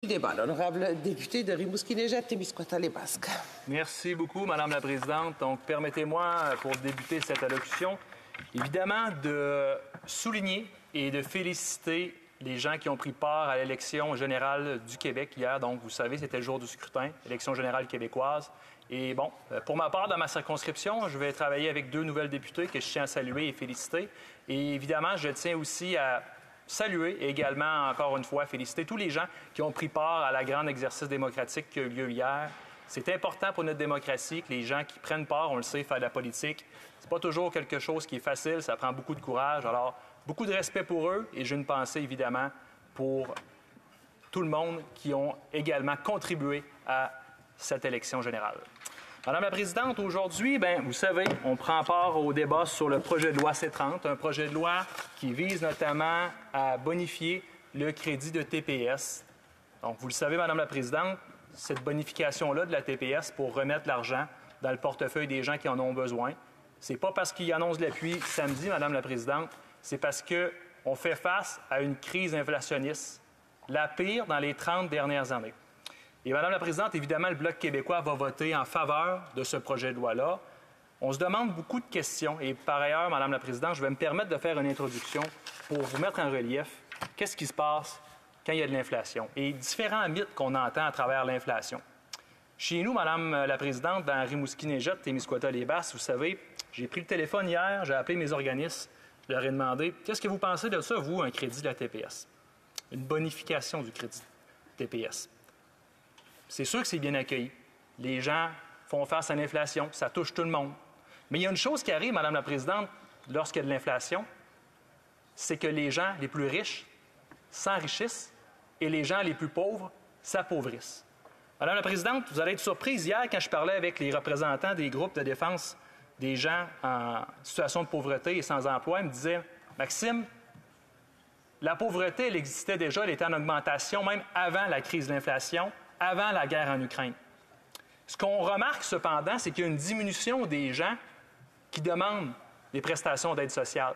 Débat, l'honorable député de Rimouski-Néjet-Témiscouata-les-Basques. Merci beaucoup, Madame la Présidente. Donc, permettez-moi, pour débuter cette allocution, évidemment, de souligner et de féliciter les gens qui ont pris part à l'élection générale du Québec hier. Donc, vous savez, c'était le jour du scrutin, élection générale québécoise. Et bon, pour ma part, dans ma circonscription, je vais travailler avec 2 nouvelles députées que je tiens à saluer et féliciter. Et évidemment, je tiens aussi à saluer et également, encore une fois, féliciter tous les gens qui ont pris part à la grande exercice démocratique qui a eu lieu hier. C'est important pour notre démocratie que les gens qui prennent part, on le sait, faire de la politique. C'est pas toujours quelque chose qui est facile, ça prend beaucoup de courage. Alors, beaucoup de respect pour eux et j'ai une pensée, évidemment, pour tout le monde qui ont également contribué à cette élection générale. Madame la Présidente, aujourd'hui, vous savez, on prend part au débat sur le projet de loi C-30, un projet de loi qui vise notamment à bonifier le crédit de TPS. Donc, vous le savez, Madame la Présidente, cette bonification-là de la TPS pour remettre l'argent dans le portefeuille des gens qui en ont besoin, c'est pas parce qu'ils annoncent l'appui samedi, Madame la Présidente, c'est parce qu'on fait face à une crise inflationniste, la pire dans les 30 dernières années. Et Madame la Présidente, évidemment, le Bloc québécois va voter en faveur de ce projet de loi-là. On se demande beaucoup de questions. Et par ailleurs, Madame la Présidente, je vais me permettre de faire une introduction pour vous mettre en relief qu'est-ce qui se passe quand il y a de l'inflation et différents mythes qu'on entend à travers l'inflation. Chez nous, Madame la Présidente, dans Rimouski-Néjet, Témiscouata-les-Basques, vous savez, j'ai pris le téléphone hier, j'ai appelé mes organismes, je leur ai demandé « Qu'est-ce que vous pensez de ça, vous, un crédit de la TPS? » Une bonification du crédit TPS. C'est sûr que c'est bien accueilli. Les gens font face à l'inflation, ça touche tout le monde. Mais il y a une chose qui arrive, Madame la Présidente, lorsqu'il y a de l'inflation, c'est que les gens les plus riches s'enrichissent et les gens les plus pauvres s'appauvrissent. Madame la Présidente, vous allez être surprise hier quand je parlais avec les représentants des groupes de défense des gens en situation de pauvreté et sans emploi. Ils me disaient « Maxime, la pauvreté, elle existait déjà, elle était en augmentation même avant la crise de l'inflation, avant la guerre en Ukraine. Ce qu'on remarque cependant, c'est qu'il y a une diminution des gens qui demandent des prestations d'aide sociale.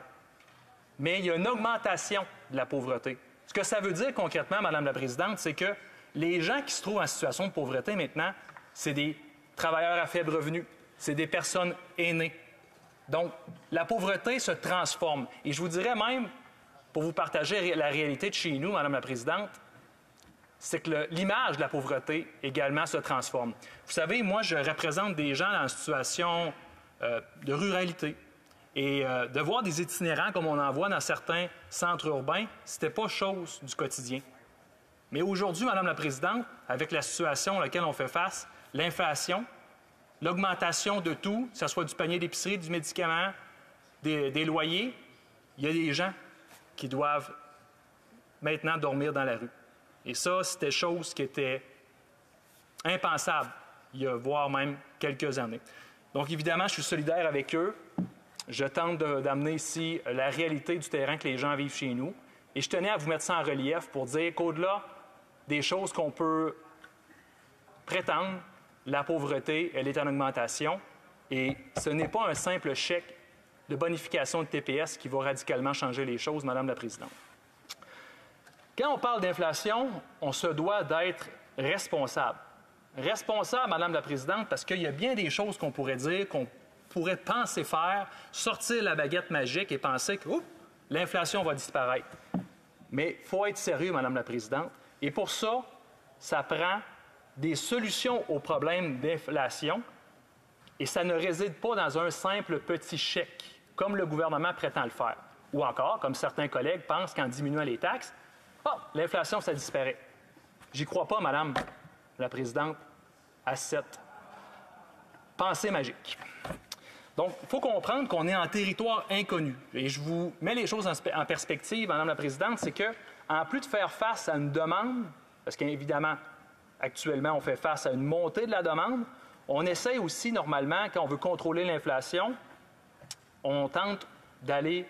Mais il y a une augmentation de la pauvreté. Ce que ça veut dire concrètement, Madame la Présidente, c'est que les gens qui se trouvent en situation de pauvreté maintenant, c'est des travailleurs à faible revenu, c'est des personnes aînées. Donc, la pauvreté se transforme. Et je vous dirais même, pour vous partager la réalité de chez nous, Madame la Présidente, c'est que l'image de la pauvreté également se transforme. Vous savez, moi, je représente des gens en situation de ruralité. Et de voir des itinérants comme on en voit dans certains centres urbains, c'était pas chose du quotidien. Mais aujourd'hui, Madame la Présidente, avec la situation à laquelle on fait face, l'inflation, l'augmentation de tout, que ce soit du panier d'épicerie, du médicament, des loyers, il y a des gens qui doivent maintenant dormir dans la rue. Et ça, c'était chose qui était impensable il y a voire même quelques années. Donc, évidemment, je suis solidaire avec eux. Je tente d'amener ici la réalité du terrain que les gens vivent chez nous. Et je tenais à vous mettre ça en relief pour dire qu'au-delà des choses qu'on peut prétendre, la pauvreté, elle est en augmentation. Et ce n'est pas un simple chèque de bonification de TPS qui va radicalement changer les choses, Madame la Présidente. Quand on parle d'inflation, on se doit d'être responsable. Responsable, Madame la Présidente, parce qu'il y a bien des choses qu'on pourrait dire, qu'on pourrait penser faire, sortir la baguette magique et penser que l'inflation va disparaître. Mais il faut être sérieux, Madame la Présidente. Et pour ça, ça prend des solutions aux problèmes d'inflation et ça ne réside pas dans un simple petit chèque, comme le gouvernement prétend le faire. Ou encore, comme certains collègues pensent qu'en diminuant les taxes, l'inflation, ça disparaît. J'y crois pas, Madame la Présidente, à cette pensée magique. Donc, il faut comprendre qu'on est en territoire inconnu. Et je vous mets les choses en perspective, Madame la Présidente, c'est que, en plus de faire face à une demande, parce qu'évidemment, actuellement, on fait face à une montée de la demande, on essaie aussi, normalement, quand on veut contrôler l'inflation, on tente d'aller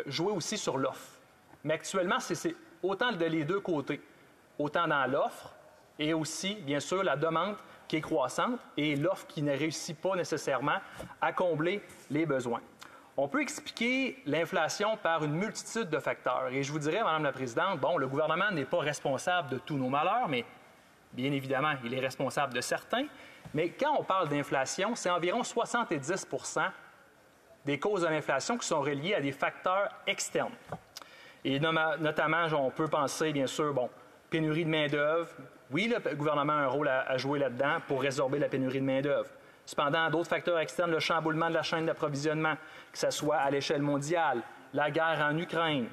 jouer aussi sur l'offre. Mais actuellement, c'est autant les 2 côtés, autant dans l'offre et aussi, bien sûr, la demande qui est croissante et l'offre qui ne réussit pas nécessairement à combler les besoins. On peut expliquer l'inflation par une multitude de facteurs. Et je vous dirais, Madame la Présidente, bon, le gouvernement n'est pas responsable de tous nos malheurs, mais Bien évidemment, il est responsable de certains, mais quand on parle d'inflation, c'est environ 70 des causes de l'inflation qui sont reliées à des facteurs externes. Et notamment, on peut penser, bien sûr, pénurie de main-d'œuvre. Oui, le gouvernement a un rôle à jouer là-dedans pour résorber la pénurie de main-d'œuvre. Cependant, d'autres facteurs externes, le chamboulement de la chaîne d'approvisionnement, que ce soit à l'échelle mondiale, la guerre en Ukraine,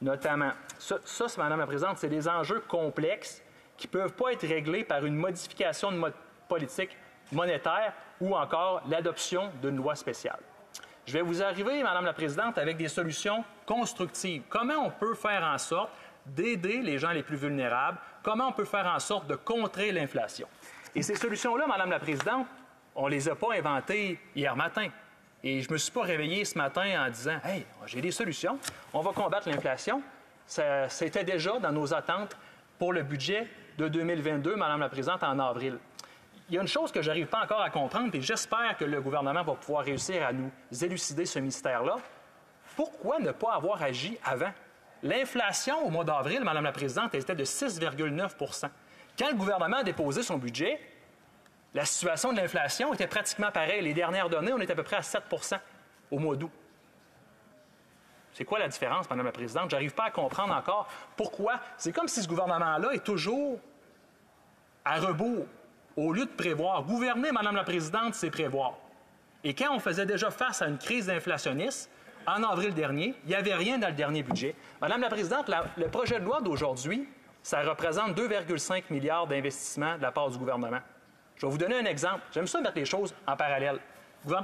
notamment. Ça, Madame la Présidente, c'est des enjeux complexes qui ne peuvent pas être réglés par une modification de politique monétaire ou encore l'adoption d'une loi spéciale. Je vais vous arriver, Madame la Présidente, avec des solutions constructives. Comment on peut faire en sorte d'aider les gens les plus vulnérables? Comment on peut faire en sorte de contrer l'inflation? Et ces solutions-là, Madame la Présidente, on ne les a pas inventées hier matin. Et je ne me suis pas réveillé ce matin en disant « Hey, j'ai des solutions, on va combattre l'inflation ». C'était déjà dans nos attentes pour le budget de 2022, Madame la Présidente, en avril. Il y a une chose que je n'arrive pas encore à comprendre, et j'espère que le gouvernement va pouvoir réussir à nous élucider ce mystère-là. Pourquoi ne pas avoir agi avant? L'inflation au mois d'avril, Madame la Présidente, elle était de 6,9 %. Quand le gouvernement a déposé son budget, la situation de l'inflation était pratiquement pareille. Les dernières données, on était à peu près à 7 % au mois d'août. C'est quoi la différence, Madame la Présidente? Je n'arrive pas à comprendre encore pourquoi. C'est comme si ce gouvernement-là est toujours à rebours. Au lieu de prévoir, gouverner, Madame la Présidente, c'est prévoir. Et quand on faisait déjà face à une crise inflationniste, en avril dernier, il n'y avait rien dans le dernier budget. Madame la Présidente, le projet de loi d'aujourd'hui, ça représente 2,5 milliards d'investissements de la part du gouvernement. Je vais vous donner un exemple. J'aime ça mettre les choses en parallèle.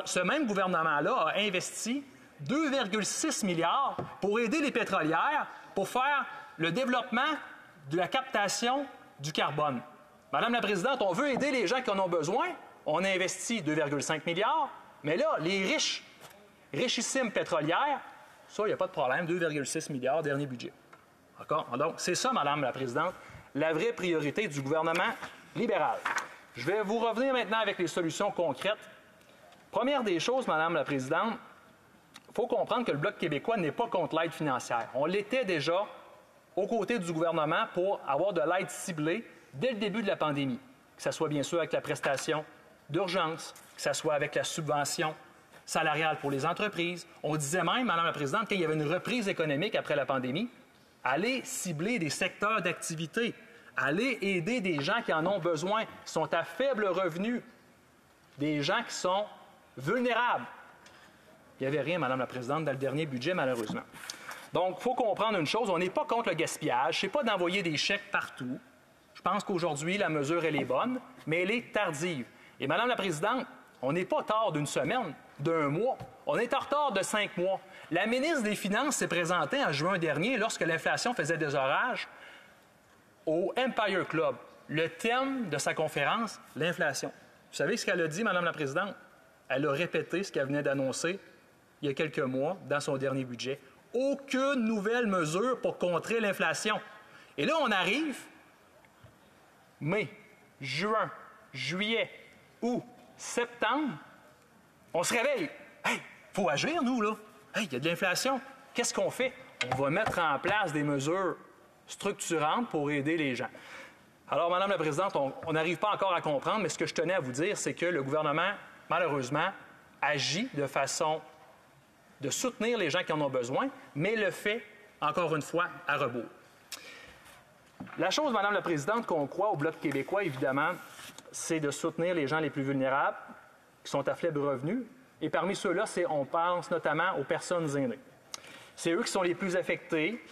Ce même gouvernement-là a investi 2,6 milliards pour aider les pétrolières pour faire le développement de la captation du carbone. Madame la Présidente, on veut aider les gens qui en ont besoin. On a investi 2,5 milliards, mais là, les richissimes pétrolières, ça, il n'y a pas de problème, 2,6 milliards, dernier budget. D'accord? Donc, c'est ça, Madame la Présidente, la vraie priorité du gouvernement libéral. Je vais vous revenir maintenant avec les solutions concrètes. Première des choses, Madame la Présidente, il faut comprendre que le Bloc québécois n'est pas contre l'aide financière. On l'était déjà aux côtés du gouvernement pour avoir de l'aide ciblée dès le début de la pandémie, que ce soit bien sûr avec la prestation d'urgence, que ce soit avec la subvention salariale pour les entreprises. On disait même, Madame la Présidente, qu'il y avait une reprise économique après la pandémie, aller cibler des secteurs d'activité, aller aider des gens qui en ont besoin, qui sont à faible revenu, des gens qui sont vulnérables. Il n'y avait rien, Madame la Présidente, dans le dernier budget, malheureusement. Donc, il faut comprendre une chose, on n'est pas contre le gaspillage, ce n'est pas d'envoyer des chèques partout. Je pense qu'aujourd'hui, la mesure, elle est bonne, mais elle est tardive. Et Madame la Présidente, on n'est pas tard d'une semaine, d'un mois, on est en retard de 5 mois. La ministre des Finances s'est présentée en juin dernier, lorsque l'inflation faisait des orages, au Empire Club. Le thème de sa conférence, l'inflation. Vous savez ce qu'elle a dit, Madame la Présidente? Elle a répété ce qu'elle venait d'annoncer il y a quelques mois dans son dernier budget. Aucune nouvelle mesure pour contrer l'inflation. Et là, on arrive mai, juin, juillet, août, septembre. On se réveille. Hey, il faut agir, nous, là. Hey, il y a de l'inflation. Qu'est-ce qu'on fait? On va mettre en place des mesures structurantes pour aider les gens. Alors, Madame la Présidente, on n'arrive pas encore à comprendre, mais ce que je tenais à vous dire, c'est que le gouvernement, malheureusement, agit de façon de soutenir les gens qui en ont besoin, mais le fait, encore une fois, à rebours. La chose, Madame la Présidente, qu'on croit au Bloc québécois, évidemment, c'est de soutenir les gens les plus vulnérables, qui sont à faible revenu. Et parmi ceux-là, on pense notamment aux personnes aînées. C'est eux qui sont les plus affectés.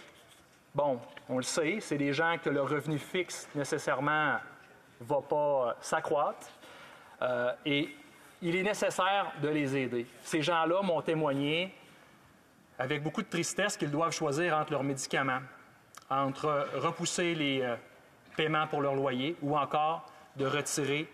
Bon, on le sait, c'est des gens que le revenu fixe, nécessairement, ne va pas s'accroître. Et il est nécessaire de les aider. Ces gens-là m'ont témoigné, avec beaucoup de tristesse, qu'ils doivent choisir entre leurs médicaments, entre repousser les paiements pour leur loyer ou encore de retirer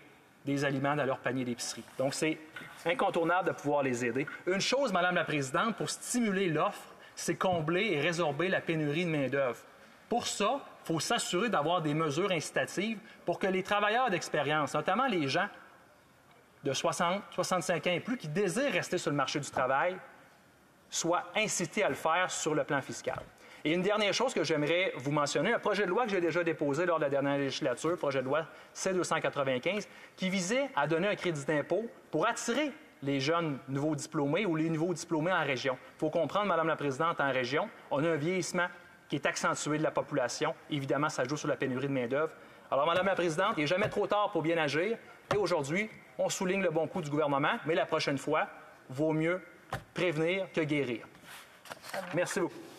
des aliments dans leur panier d'épicerie. Donc, c'est incontournable de pouvoir les aider. Une chose, Madame la Présidente, pour stimuler l'offre, c'est combler et résorber la pénurie de main-d'œuvre. Pour ça, il faut s'assurer d'avoir des mesures incitatives pour que les travailleurs d'expérience, notamment les gens de 60, 65 ans et plus qui désirent rester sur le marché du travail, soient incités à le faire sur le plan fiscal. Et une dernière chose que j'aimerais vous mentionner, un projet de loi que j'ai déjà déposé lors de la dernière législature, projet de loi C-295, qui visait à donner un crédit d'impôt pour attirer les jeunes nouveaux diplômés ou les nouveaux diplômés en région. Il faut comprendre, Madame la Présidente, en région, on a un vieillissement qui est accentué de la population. Évidemment, ça joue sur la pénurie de main-d'œuvre. Alors, Madame la Présidente, il n'est jamais trop tard pour bien agir. Et aujourd'hui, on souligne le bon coup du gouvernement, mais la prochaine fois, vaut mieux prévenir que guérir. Merci beaucoup.